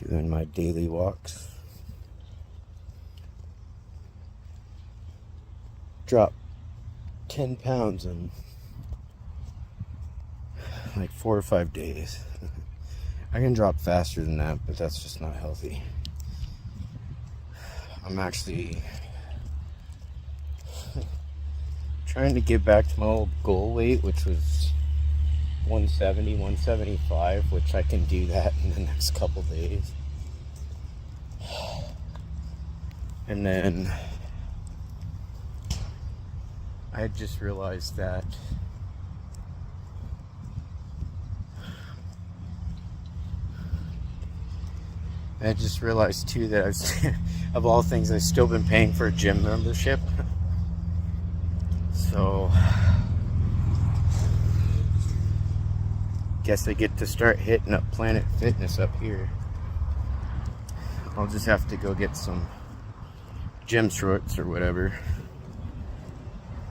Doing my daily walks. Dropped 10 pounds in like 4 or 5 days. I can drop faster than that, but that's just not healthy. I'm actually trying to get back to my old goal weight, which was 170, 175, which I can do that in the next couple days. And then I just realized that too that I was, of all things, I've still been paying for a gym membership. So guess I get to start hitting up Planet Fitness up here. I'll just have to go get some gym shorts or whatever.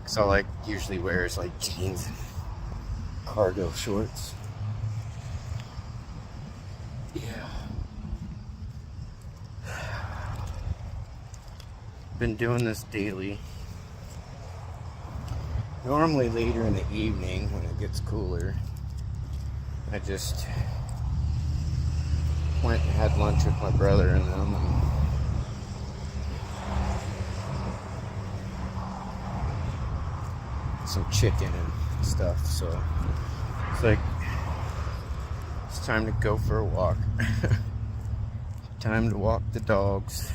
Cause all I usually wear is like jeans and cargo shorts. Yeah. Been doing this daily. Normally later in the evening when it gets cooler, I just went and had lunch with my brother and them. And some chicken and stuff. So it's like, it's time to go for a walk. Time to walk the dogs.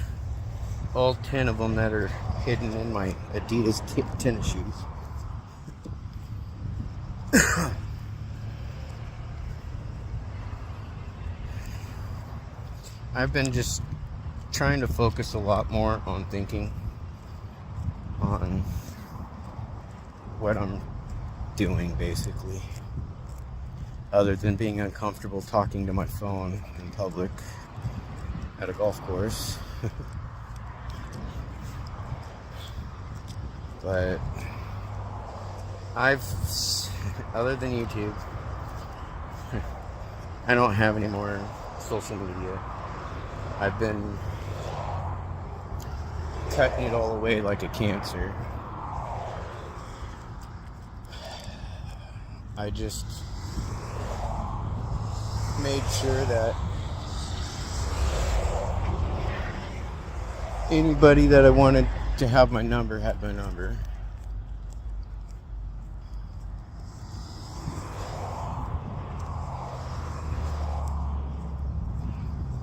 All 10 of them that are hidden in my Adidas tennis shoes. I've been just trying to focus a lot more on thinking on what I'm doing, basically, other than being uncomfortable talking to my phone in public at a golf course. But other than YouTube, I don't have any more social media. I've been cutting it all away like a cancer. I just made sure that anybody that I wanted to have my number had my number.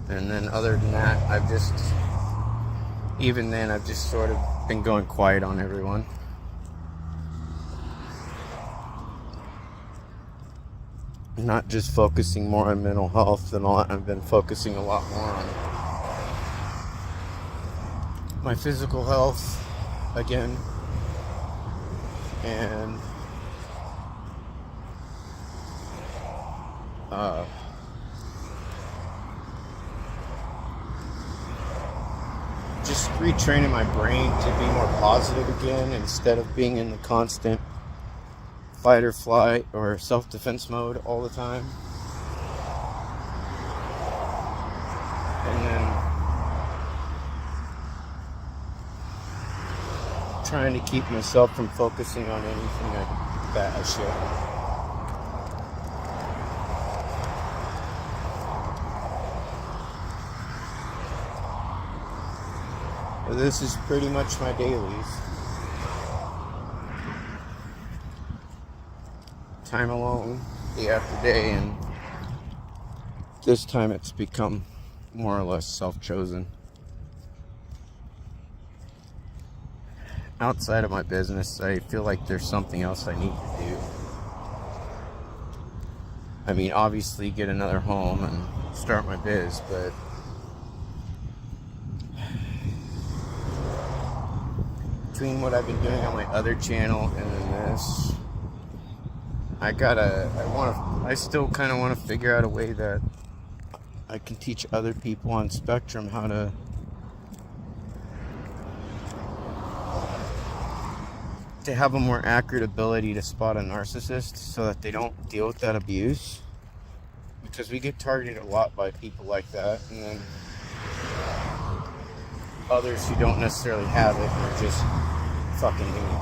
And then other than that, I've just sort of been going quiet on everyone. Not just focusing more on mental health and all that. I've been focusing a lot more on my physical health again, and just retraining my brain to be more positive again instead of being in the constant fight or flight or self-defense mode all the time. And then trying to keep myself from focusing on anything that I should. But this is pretty much my dailies. Time alone, day after day, and this time it's become more or less self-chosen. Outside of my business, I feel like there's something else I need to do. I mean, obviously get another home and start my biz, but between what I've been doing on my other channel and then this, I still kind of want to figure out a way that I can teach other people on Spectrum how to have a more accurate ability to spot a narcissist so that they don't deal with that abuse. Because we get targeted a lot by people like that, and then others who don't necessarily have it and are just fucking mean.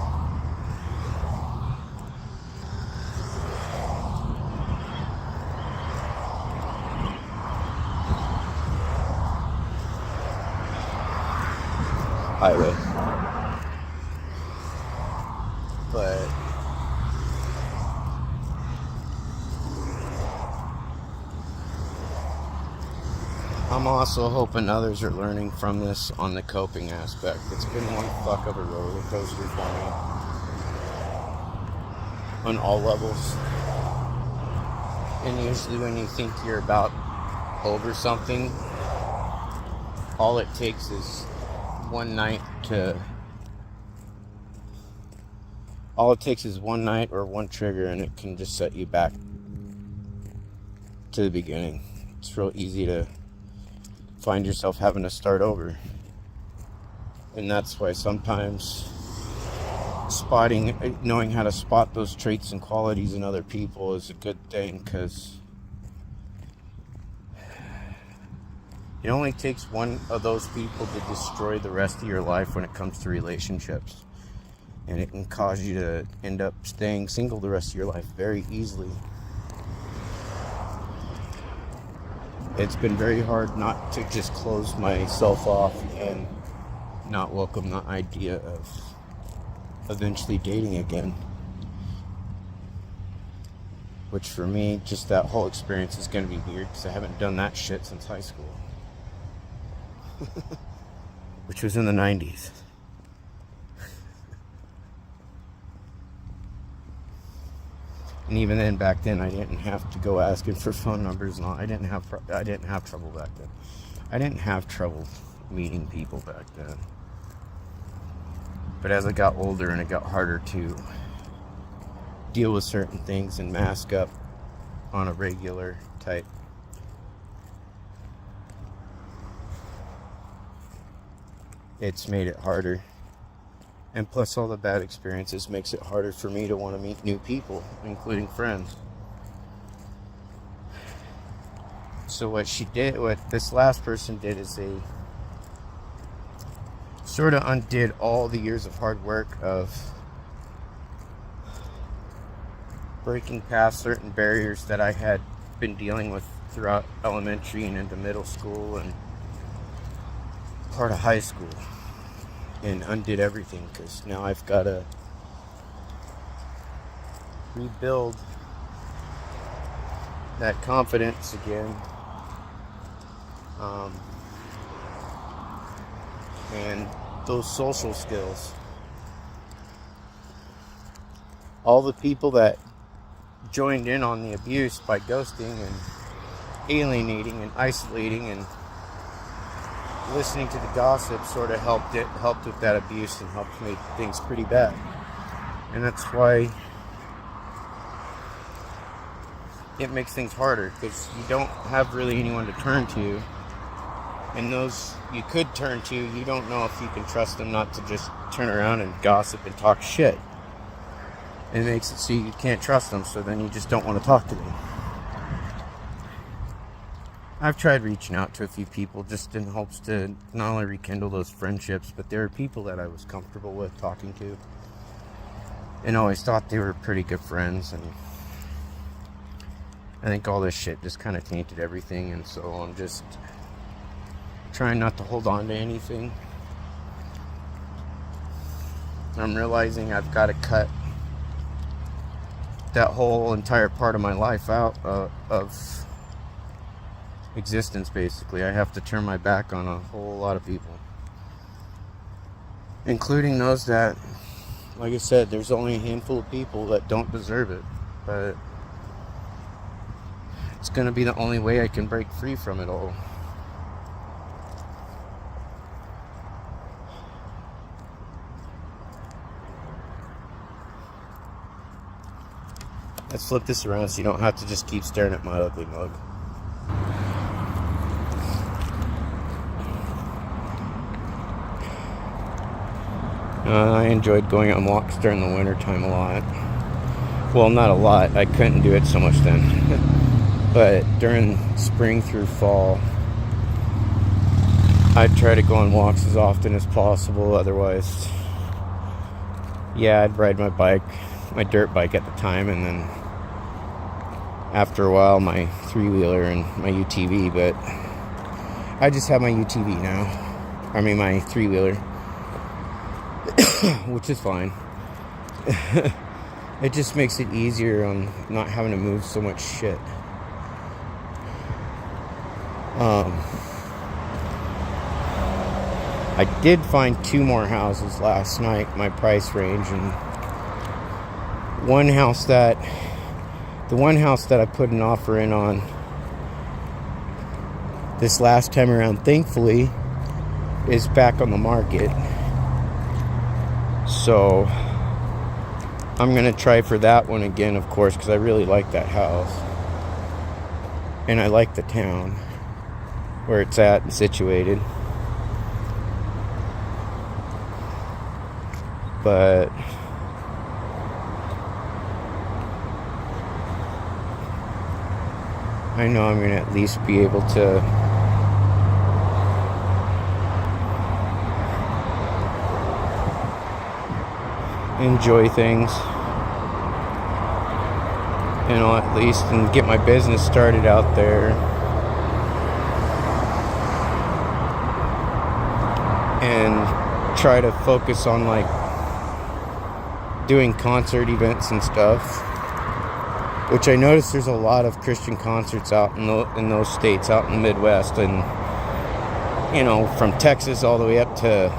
Highway. But I'm also hoping others are learning from this on the coping aspect. It's been one fuck of a roller coaster for me on all levels. And usually when you think you're about over something, all it takes is one night or one trigger, and it can just set you back to the beginning. It's real easy to find yourself having to start over. And that's why sometimes knowing how to spot those traits and qualities in other people is a good thing, because it only takes one of those people to destroy the rest of your life when it comes to relationships. And it can cause you to end up staying single the rest of your life very easily. It's been very hard not to just close myself off and not welcome the idea of eventually dating again. Which for me, just that whole experience is going to be weird, because I haven't done that shit since high school. Which was in the 90s. And even then, back then, I didn't have to go asking for phone numbers and all. I didn't have trouble back then. I didn't have trouble meeting people back then. But as I got older and it got harder to deal with certain things and mask up on a regular type, it's made it harder. And plus all the bad experiences makes it harder for me to want to meet new people, including friends. So what this last person did is they sort of undid all the years of hard work of breaking past certain barriers that I had been dealing with throughout elementary and into middle school and part of high school. And undid everything, because now I've got to rebuild that confidence again, and those social skills. All the people that joined in on the abuse by ghosting and alienating and isolating and listening to the gossip sort of helped with that abuse and helped make things pretty bad. And that's why it makes things harder, because you don't have really anyone to turn to, and those you could turn to, you don't know if you can trust them not to just turn around and gossip and talk shit. It makes it so you can't trust them, so then you just don't want to talk to them. I've tried reaching out to a few people just in hopes to not only rekindle those friendships, but there are people that I was comfortable with talking to and always thought they were pretty good friends, and I think all this shit just kind of tainted everything, and so I'm just trying not to hold on to anything. I'm realizing I've got to cut that whole entire part of my life out of existence, basically. I have to turn my back on a whole lot of people, including those that, like I said, there's only a handful of people that don't deserve it, but it's going to be the only way I can break free from it all. Let's flip this around so you don't have to just keep staring at my ugly mug. I enjoyed going on walks during the winter time a lot. Well, not a lot. I couldn't do it so much then. But during spring through fall, I try to go on walks as often as possible. Otherwise, yeah, I'd ride my bike, my dirt bike at the time, and then after a while my three-wheeler and my UTV. But I just have my UTV now. I mean my three-wheeler, which is fine. It just makes it easier on not having to move so much shit. I did find 2 more houses last night, my price range, and the one house that I put an offer in on this last time around, thankfully, is back on the market. So I'm gonna try for that one again, of course, because I really like that house. And I like the town where it's at and situated. But I know I'm gonna at least be able to enjoy things, you know, at least, and get my business started out there. And try to focus on like doing concert events and stuff, which I noticed there's a lot of Christian concerts out in those states, out in the Midwest, and you know, from Texas all the way up to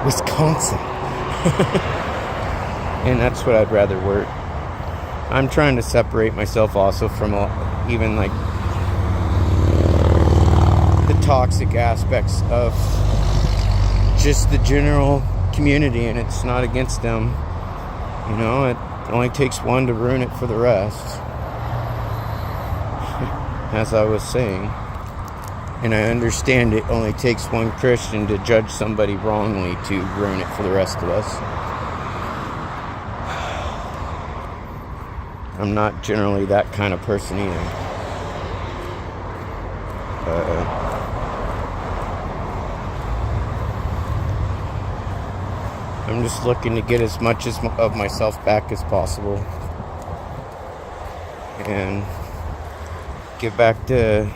Wisconsin. And that's what I'd rather work. I'm trying to separate myself also from even like the toxic aspects of just the general community, and it's not against them. You know, it only takes one to ruin it for the rest, as I was saying. And I understand it only takes one Christian to judge somebody wrongly to ruin it for the rest of us. I'm not generally that kind of person either. I'm just looking to get as much of myself back as possible and get back to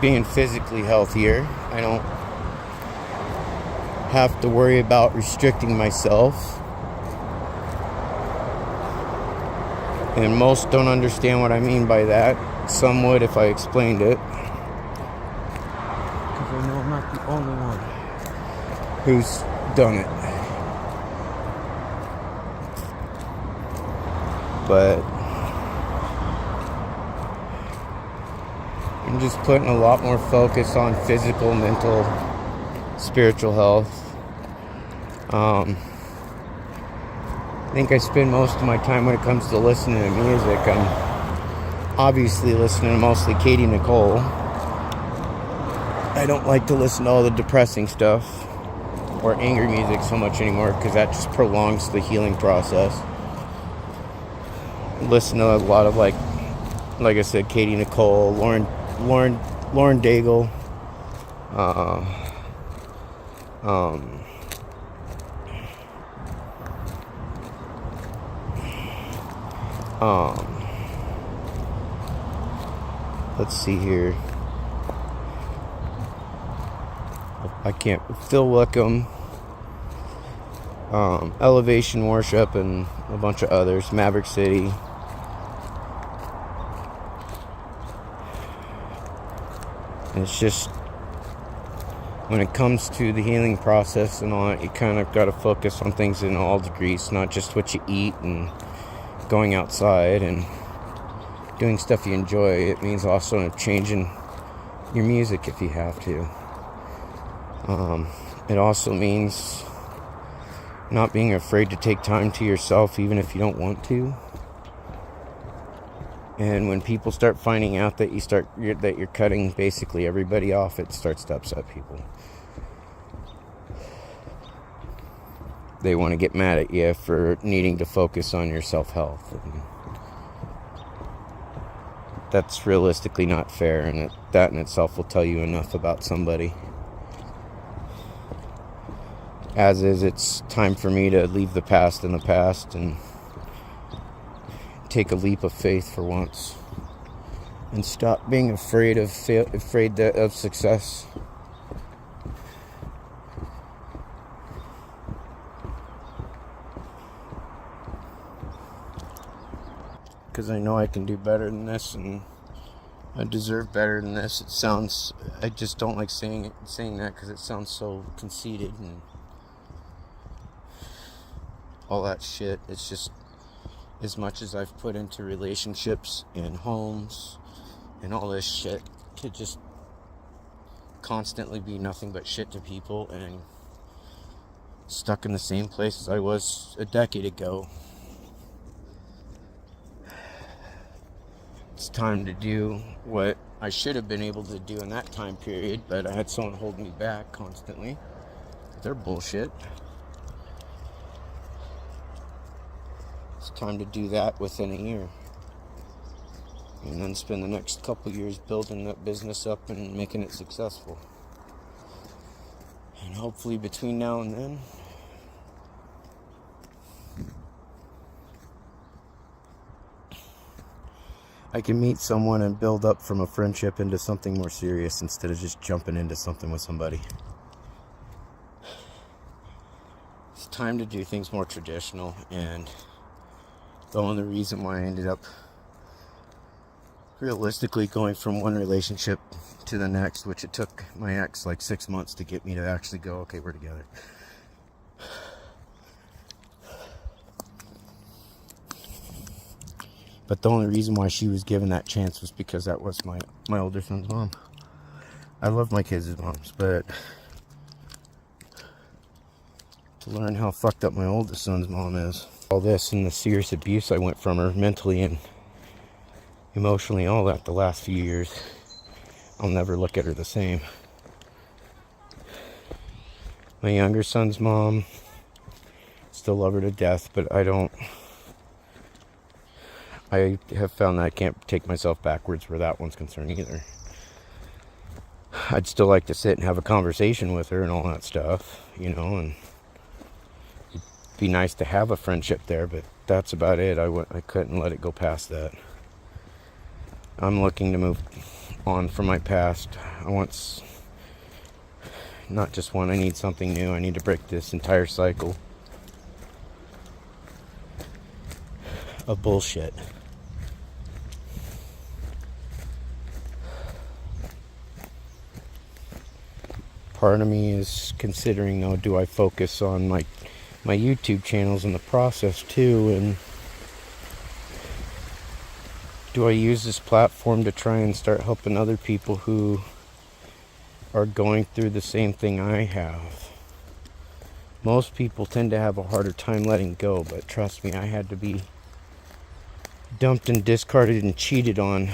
being physically healthier. I don't have to worry about restricting myself. And most don't understand what I mean by that. Some would if I explained it. Because I know I'm not the only one who's done it. But I'm just putting a lot more focus on physical, mental, spiritual health. I think I spend most of my time when it comes to listening to music. I'm obviously listening to mostly Katie Nicole. I don't like to listen to all the depressing stuff or angry music so much anymore, because that just prolongs the healing process. Listen to a lot of like I said, Katie Nicole, Lauren Daigle, let's see here. I can't. Phil Wickham, Elevation Worship, and a bunch of others. Maverick City. And it's just, when it comes to the healing process and all that, you kind of got to focus on things in all degrees, not just what you eat and going outside and doing stuff you enjoy. It means also changing your music if you have to. It also means not being afraid to take time to yourself, even if you don't want to. And when people start finding out that you're cutting basically everybody off, it starts to upset people. they want to get mad at you for needing to focus on your self-health. And that's realistically not fair, and that in itself will tell you enough about somebody. As is, it's time for me to leave the past in the past and take a leap of faith for once, and stop being afraid of success. Because I know I can do better than this, and I deserve better than this. I just don't like saying that because it sounds so conceited and all that shit. It's just, as much as I've put into relationships and homes and all this shit, to just constantly be nothing but shit to people and stuck in the same place as I was a decade ago. It's time to do what I should have been able to do in that time period, but I had someone holding me back constantly. They're bullshit. It's time to do that within a year. And then spend the next couple years building that business up and making it successful. And hopefully between now and then, I can meet someone and build up from a friendship into something more serious instead of just jumping into something with somebody. It's time to do things more traditional, and the only reason why I ended up realistically going from one relationship to the next, which it took my ex like 6 months to get me to actually go, okay, we're together. But the only reason why she was given that chance was because that was my older son's mom. I love my kids as moms, but to learn how fucked up my oldest son's mom is, all this and the serious abuse I went from her mentally and emotionally, all that the last few years, I'll never look at her the same. My younger son's mom, still love her to death, but I have found that I can't take myself backwards where that one's concerned either. I'd still like to sit and have a conversation with her and all that stuff, and it'd be nice to have a friendship there, but that's about it. I couldn't let it go past that. I'm looking to move on from my past. I want not just one, I need something new. I need to break this entire cycle of bullshit. Part of me is considering, though, do I focus on my YouTube channels in the process too, and do I use this platform to try and start helping other people who are going through the same thing I have? Most people tend to have a harder time letting go, but trust me, I had to be dumped and discarded and cheated on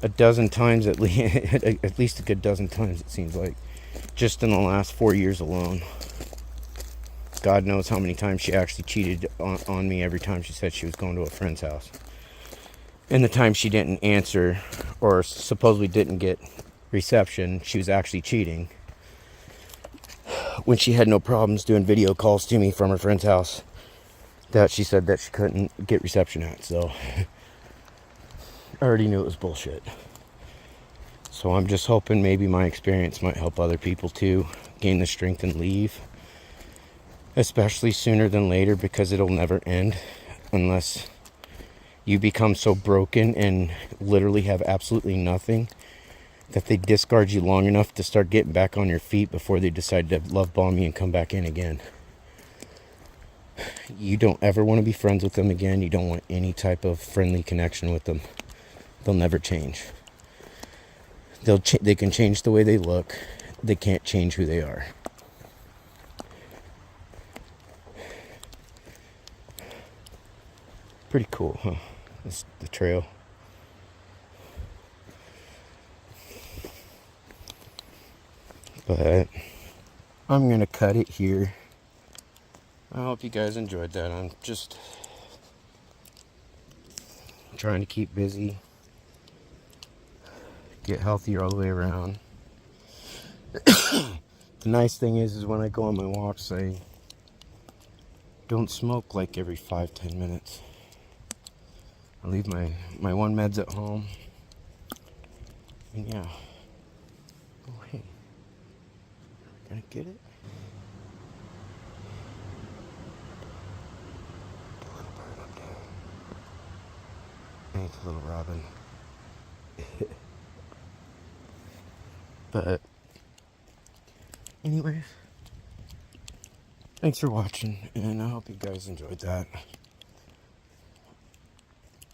a dozen times at least a good dozen times, it seems like, just in the last 4 years alone. God knows how many times she actually cheated on me every time she said she was going to a friend's house. And the time she didn't answer or supposedly didn't get reception, she was actually cheating. When she had no problems doing video calls to me from her friend's house that she said that she couldn't get reception at. So I already knew it was bullshit. So I'm just hoping maybe my experience might help other people too gain the strength and leave. Especially sooner than later, because it'll never end unless you become so broken and literally have absolutely nothing that they discard you long enough to start getting back on your feet before they decide to love bomb you and come back in again. You don't ever want to be friends with them again. You don't want any type of friendly connection with them. They'll never change. They can change the way they look. They can't change who they are. Pretty cool, huh? That's the trail. But I'm gonna cut it here. I hope you guys enjoyed that. I'm just trying to keep busy, get healthier all the way around. The nice thing is when I go on my walks, I don't smoke like every 5-10 minutes. I leave my one meds at home. And yeah. Oh, hey. Gonna get it? The little bird up there. Ain't the little robin. But anyways, thanks for watching, and I hope you guys enjoyed that.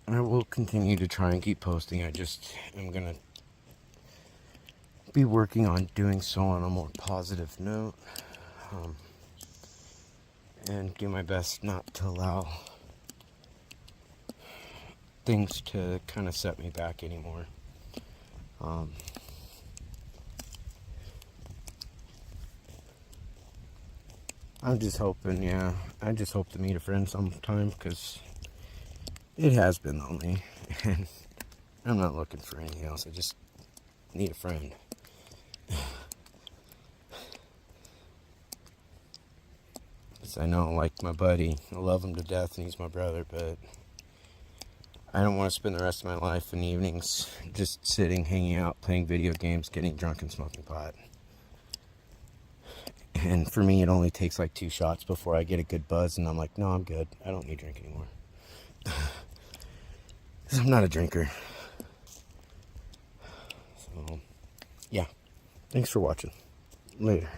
I will continue to try and keep posting. I just am gonna be working on doing so on a more positive note, and do my best not to allow things to kind of set me back anymore. I'm just hoping, I just hope to meet a friend sometime, because it has been lonely, and I'm not looking for anything else. I just need a friend. Because I know, like my buddy, I love him to death, and he's my brother, but I don't want to spend the rest of my life in evenings just sitting, hanging out, playing video games, getting drunk, and smoking pot. And for me, it only takes like 2 shots before I get a good buzz, and I'm like, no, I'm good. I don't need drink anymore. Because I'm not a drinker. So, yeah. Thanks for watching. Later.